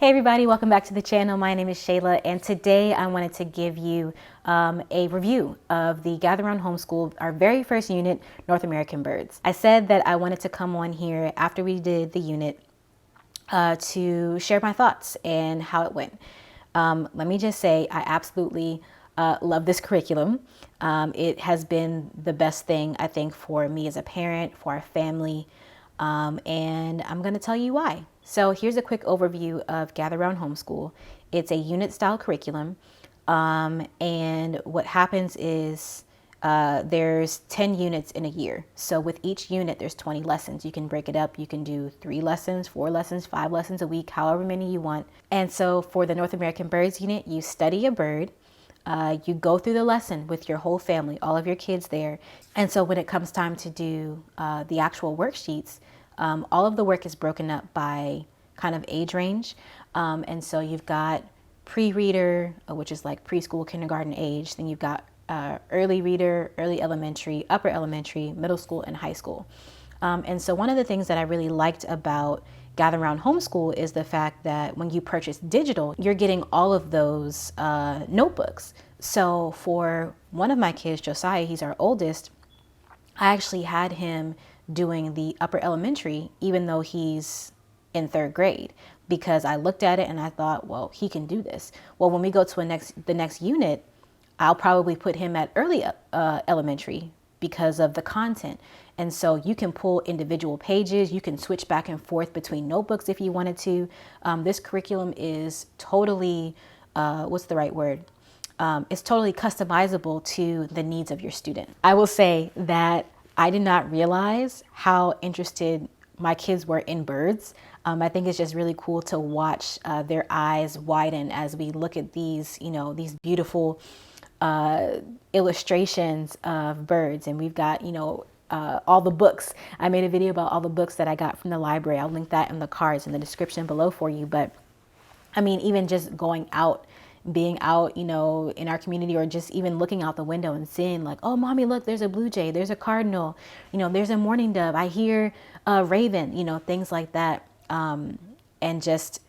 Hey everybody, welcome back to the channel. My name is Shayla, and today I wanted to give you a review of the Gather Round Homeschool, our very first unit, North American Birds. I said that I wanted to come on here after we did the unit to share my thoughts and how it went. Let me just say I absolutely love this curriculum. It has been the best thing, I think, for me as a parent, for our family, and I'm going to tell you why. So here's a quick overview of Gather Round Homeschool. It's a unit style curriculum. And what happens is there's 10 units in a year. So with each unit, there's 20 lessons. You can break it up. You can do 3 lessons, 4 lessons, 5 lessons a week, however many you want. And so for the North American Birds unit, you study a bird. You go through the lesson with your whole family, all of your kids there. And so when it comes time to do the actual worksheets, all of the work is broken up by kind of age range. And so you've got pre-reader, which is like preschool, kindergarten age. Then you've got early reader, early elementary, upper elementary, middle school, and high school. And so one of the things that I really liked about Gather Round Homeschool is the fact that when you purchase digital, you're getting all of those notebooks. So for one of my kids, Josiah, he's our oldest, I actually had him doing the upper elementary, even though he's in 3rd grade, because I looked at it and I thought, well, he can do this. Well, when we go to the next unit, I'll probably put him at early elementary because of the content. And so you can pull individual pages. You can switch back and forth between notebooks if you wanted to. This curriculum is totally, what's the right word? It's totally customizable to the needs of your student. I will say that I did not realize how interested my kids were in birds. I think it's just really cool to watch their eyes widen as we look at these, these beautiful illustrations of birds. And we've got, all the books. I made a video about all the books that I got from the library. I'll link that in the cards in the description below for you. But I mean, even just going out, being out, in our community, or just even looking out the window and seeing like, oh, mommy, look, there's a blue jay, there's a cardinal, there's a mourning dove, I hear a raven, things like that. And just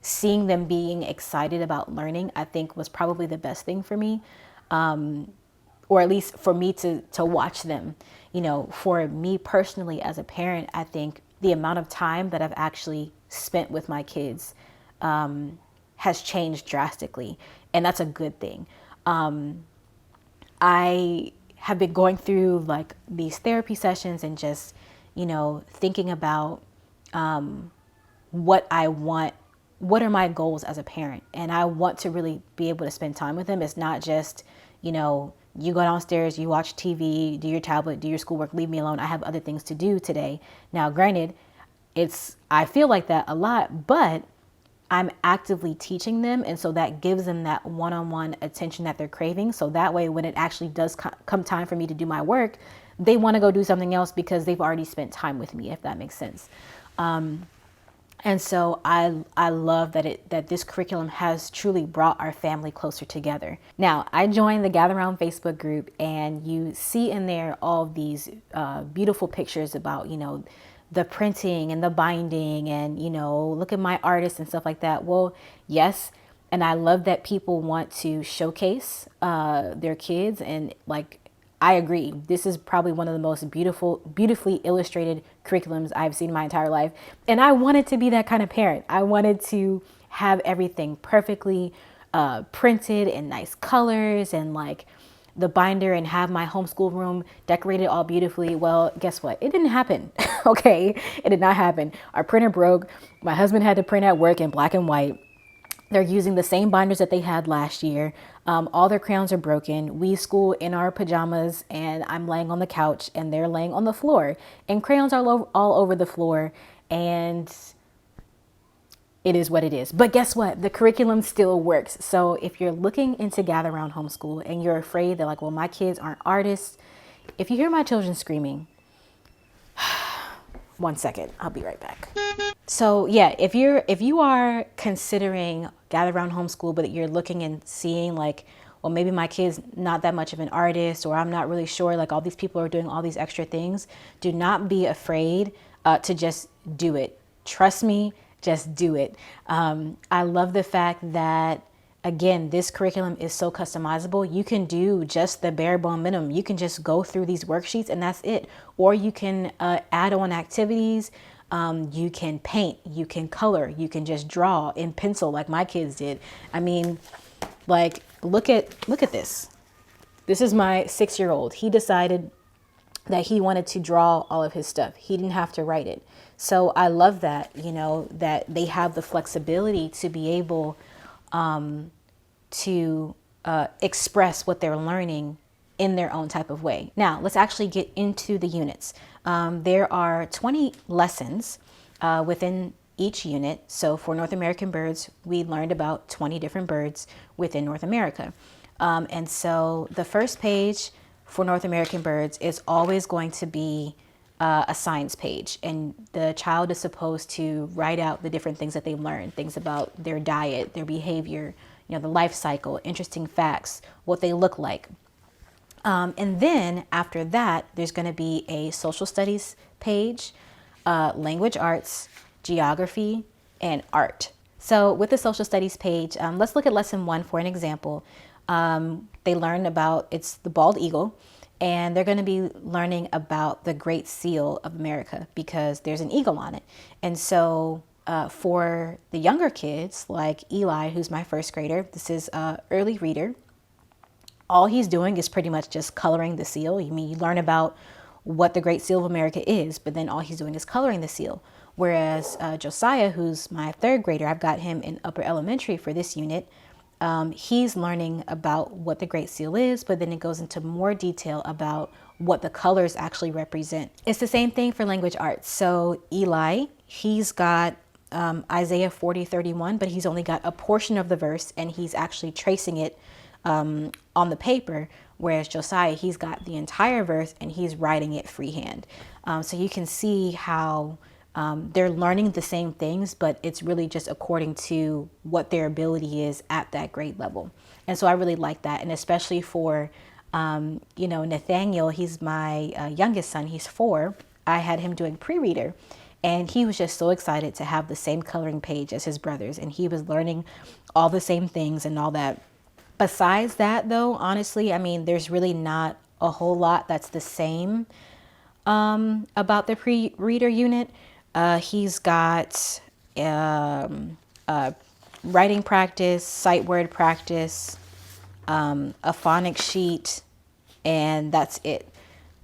seeing them being excited about learning, I think was probably the best thing for me. Or at least for me to watch them, for me personally as a parent, I think the amount of time that I've actually spent with my kids, has changed drastically, and that's a good thing. I have been going through like these therapy sessions and just, thinking about what I want, what are my goals as a parent, and I want to really be able to spend time with them. It's not just, you go downstairs, you watch TV, do your tablet, do your schoolwork, leave me alone. I have other things to do today. Now, granted, I feel like that a lot, but I'm actively teaching them. And so that gives them that one-on-one attention that they're craving. So that way, when it actually does come time for me to do my work, they want to go do something else because they've already spent time with me, if that makes sense. And so I love that this curriculum has truly brought our family closer together. Now, I joined the Gather Round Facebook group, and you see in there all these beautiful pictures about, the printing and the binding and, look at my artists and stuff like that. Well, yes. And I love that people want to showcase their kids. And like, I agree. This is probably one of the most beautifully illustrated curriculums I've seen in my entire life. And I wanted to be that kind of parent. I wanted to have everything perfectly printed in nice colors and like the binder, and have my homeschool room decorated all beautifully. Well, guess what? It didn't happen. Okay. It did not happen. Our printer broke. My husband had to print at work in black and white. They're using the same binders that they had last year. All their crayons are broken. We school in our pajamas, and I'm laying on the couch and they're laying on the floor, and crayons are all over the floor. And it is what it is. But guess what? The curriculum still works. So if you're looking into Gather Round Homeschool and you're afraid that like, well, my kids aren't artists. If you hear my children screaming, 1 second, I'll be right back. So yeah, if you are considering Gather Round Homeschool, but you're looking and seeing like, well, maybe my kid's not that much of an artist, or I'm not really sure, like all these people are doing all these extra things, do not be afraid to just do it. Trust me, just do it. I love the fact that, again, this curriculum is so customizable. You can do just the bare bone minimum. You can just go through these worksheets and that's it. Or you can add on activities. You can paint, you can color, you can just draw in pencil like my kids did. I mean, like, look at this. This is my 6-year-old. He decided that he wanted to draw all of his stuff. He didn't have to write it. So I love that, you know, that they have the flexibility to be able to express what they're learning in their own type of way. Now, let's actually get into the units. There are 20 lessons within each unit. So for North American birds, we learned about 20 different birds within North America. And so the first page for North American birds is always going to be a science page, and the child is supposed to write out the different things that they learned, things about their diet, their behavior, you know, the life cycle, interesting facts, what they look like. And then after that, there's going to be a social studies page, language arts, geography, and art. So with the social studies page, let's look at lesson 1 for an example. They learn about, it's the bald eagle, and they're going to be learning about the Great Seal of America because there's an eagle on it. And so for the younger kids, like Eli, who's my first grader, this is early reader. All he's doing is pretty much just coloring the seal. I mean, you learn about what the Great Seal of America is, but then all he's doing is coloring the seal. Whereas Josiah, who's my 3rd grader, I've got him in upper elementary for this unit. He's learning about what the Great Seal is, but then it goes into more detail about what the colors actually represent. It's the same thing for language arts. So Eli, he's got Isaiah 40:31, but he's only got a portion of the verse and he's actually tracing it on the paper, whereas Josiah, he's got the entire verse and he's writing it freehand. So you can see how they're learning the same things, but it's really just according to what their ability is at that grade level. And so I really like that. And especially for, you know, Nathaniel, he's my youngest son, he's 4. I had him doing pre-reader and he was just so excited to have the same coloring page as his brothers. And he was learning all the same things and all that. Besides that, though, honestly, I mean, there's really not a whole lot that's the same about the pre-reader unit. He's got writing practice, sight word practice, a phonics sheet, and that's it.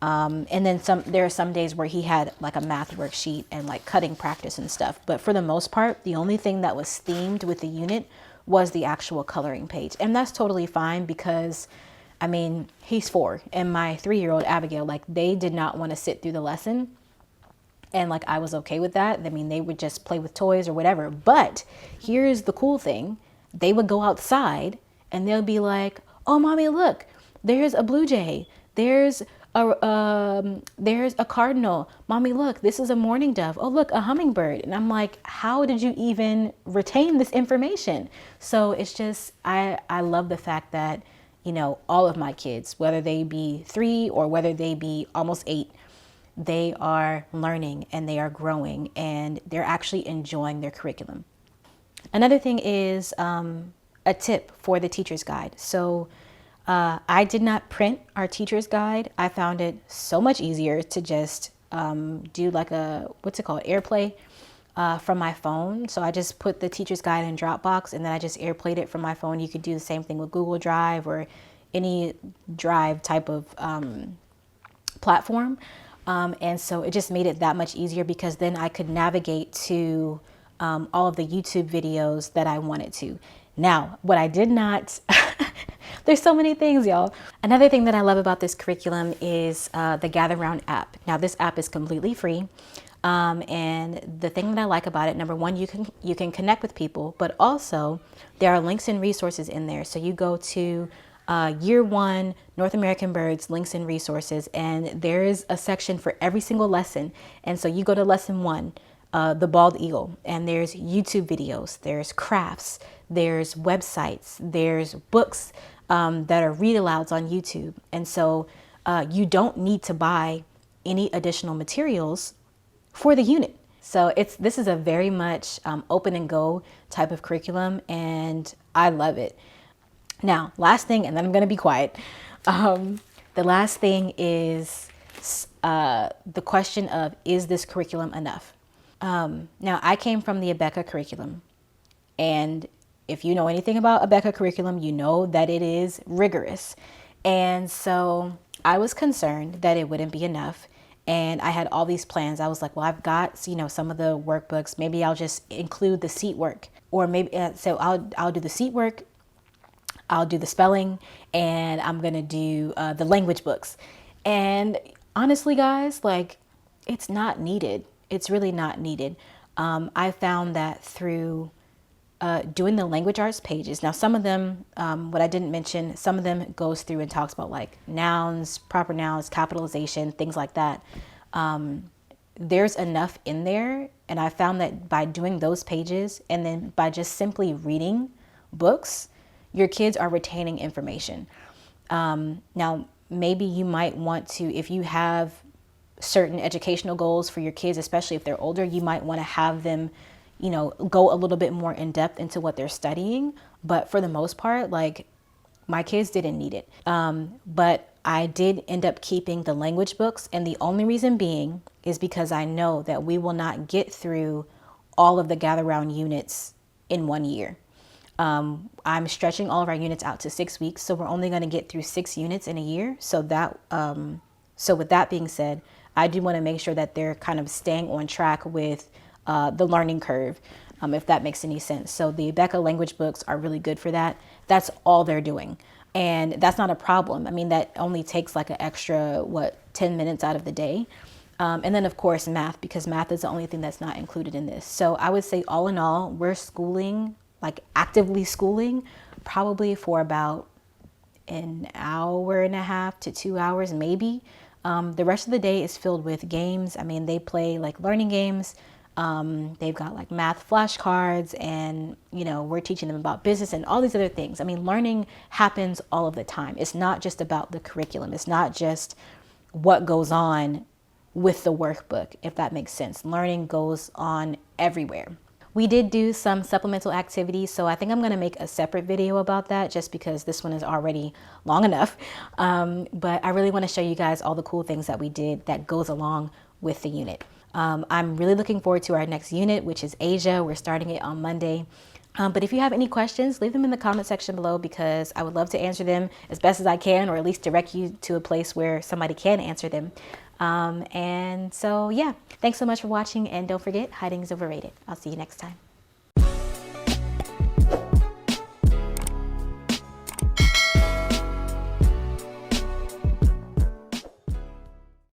And then there are some days where he had like a math worksheet and like cutting practice and stuff. But for the most part, the only thing that was themed with the unit was the actual coloring page. And that's totally fine because, I mean, he's 4 and my 3-year-old Abigail, like they did not want to sit through the lesson. And like, I was okay with that. I mean, they would just play with toys or whatever. But here's the cool thing. They would go outside and they'll be like, oh, mommy, look, there's a blue jay. There's a cardinal. Mommy, look, this is a mourning dove. Oh, look, a hummingbird. And I'm like, how did you even retain this information? So it's just, I love the fact that, you know, all of my kids, whether they be 3 or whether they be almost 8, they are learning and they are growing and they're actually enjoying their curriculum. Another thing is a tip for the teacher's guide. So I did not print our teacher's guide. I found it so much easier to just do like a, what's it called, AirPlay from my phone. So I just put the teacher's guide in Dropbox and then I just AirPlayed it from my phone. You could do the same thing with Google Drive or any Drive type of platform. And so it just made it that much easier because then I could navigate to all of the YouTube videos that I wanted to. Now, what I did not, there's so many things, y'all. Another thing that I love about this curriculum is the Gather Round app. Now, this app is completely free. And the thing that I like about it, number one, you can connect with people, but also there are links and resources in there. So you go to Year 1 North American Birds links and resources, and there is a section for every single lesson. And so you go to lesson 1, the bald eagle, and there's YouTube videos, there's crafts, there's websites, there's books that are read alouds on YouTube. And so you don't need to buy any additional materials for the unit. So this is a very much open and go type of curriculum, and I love it. Now, last thing, and then I'm going to be quiet. The last thing is the question of, is this curriculum enough? Now, I came from the Abeka curriculum, and if you know anything about Abeka curriculum, you know that it is rigorous. And so I was concerned that it wouldn't be enough. And I had all these plans. I was like, well, I've got, you know, some of the workbooks. Maybe I'll just include the seat work, or maybe, so I'll do the seat work. I'll do the spelling, and I'm going to do the language books. And honestly, guys, like, it's not needed. It's really not needed. I found that through doing the language arts pages. Now, some of them, what I didn't mention, some of them goes through and talks about like nouns, proper nouns, capitalization, things like that. There's enough in there. And I found that by doing those pages and then by just simply reading books, your kids are retaining information. Now, maybe you might want to, if you have certain educational goals for your kids, especially if they're older, you might want to have them, you know, go a little bit more in depth into what they're studying. But for the most part, like, my kids didn't need it. But I did end up keeping the language books. And the only reason being is because I know that we will not get through all of the Gather Round units in 1 year. I'm stretching all of our units out to 6 weeks. So we're only going to get through 6 units in a year. So that, so with that being said, I do want to make sure that they're kind of staying on track with the learning curve, if that makes any sense. So the Abeka language books are really good for that. That's all they're doing. And that's not a problem. I mean, that only takes like an extra, 10 minutes out of the day. And then of course, math, because math is the only thing that's not included in this. So I would say all in all, we're schooling, like actively schooling, probably for about an hour and a half to 2 hours, maybe. The rest of the day is filled with games. I mean, they play like learning games. They've got like math flashcards, and, you know, we're teaching them about business and all these other things. I mean, learning happens all of the time. It's not just about the curriculum. It's not just what goes on with the workbook, if that makes sense. Learning goes on everywhere. We did do some supplemental activities, so I think I'm going to make a separate video about that just because this one is already long enough. But I really want to show you guys all the cool things that we did that goes along with the unit. I'm really looking forward to our next unit, which is Asia. We're starting it on Monday. But if you have any questions, leave them in the comment section below, because I would love to answer them as best as I can, or at least direct you to a place where somebody can answer them. And so, yeah, thanks so much for watching. And don't forget, hiding is overrated. I'll see you next time.